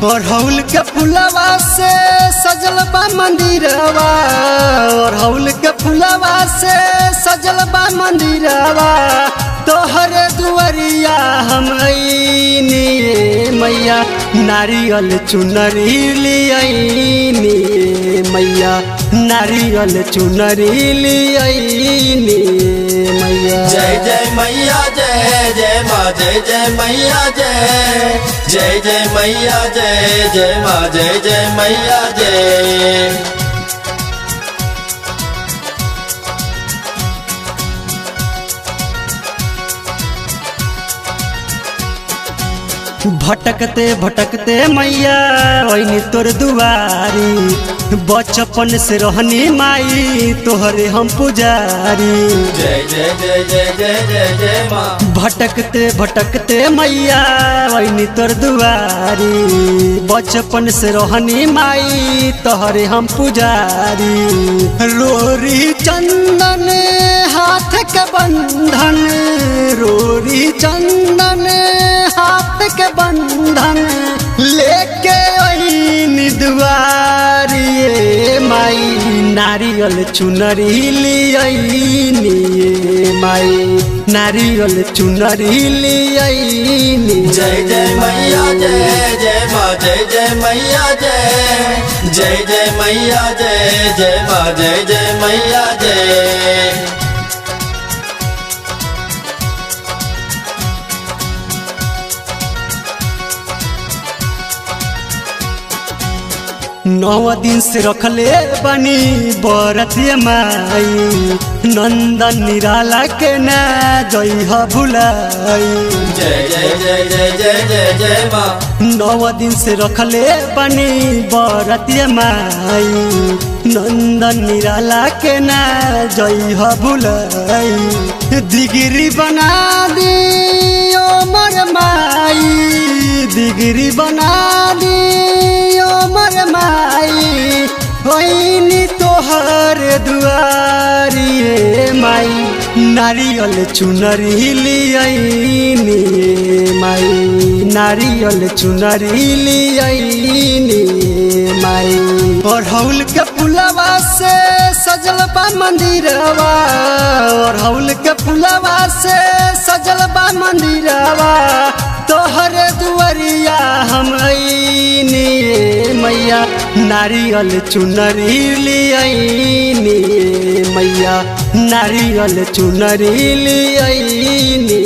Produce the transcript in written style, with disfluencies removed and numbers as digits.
अड़हुल के फुलवा से सजल बा मंदिरवा, अड़हुल के फुलवा से सजल बा मंदिरवा, तोहरे दुआरिया हम आईनी मैया, नारियल चुनरी लियाईनी मैया, नारियल चुनरी लियाईनी मैया। जय जय मैया जय जय माँ, जय जय मैया जय जय जय मैया, जय जय माँ, जय जय मैया जय। भटकते भटकते मैया वही तोर दुआरी, बचपन से रहनी माई तोहरे हम पुजारी। जय जय जय जय जय जय जय माँ। भटकते भटकते मैया वही तोर दुआरी, बचपन से रहनी माई तोहरे हम पुजारी। रोरी चंदन हाथ के बंधन, रोरी चंदन हाथ के बंधन, लेके आईनी दुआरी माई, नारियल चुनरी लियाईनी माई, नारियल चुनरी लियाईनी। जय जय मैया जय जय माँ, जय जय मैया जय जय जय मैया, जय जय माँ, जय जय मैया जय। नौ दिन से रखले बनी बरतिया माई, नंदन निराला के ना जइहा भुलाई। जय जय जय जय जय जय जय माँ। 9 दिन से रखले बनी बरतिया माई, नंदन निराला के ना जइहा भुलाई। दिगरी बना दी ओ मोर माई, दिगरी बना दी ओ मोर माई, होइनी तोहर दुआरी माई, नारियल चुनरी लियाईनी माई, नारियल चुनरी लियाईनी माई। अड़हुल के फुलवा से सजल बा मंदिरवा, अड़हुल के फुलवा से सजल बा मंदिरवा, तोहरे दुआरिया हम आईनी मैया, नारियल चुनरी लियाईनी मैया, नारियल चुनरी लियाईनी।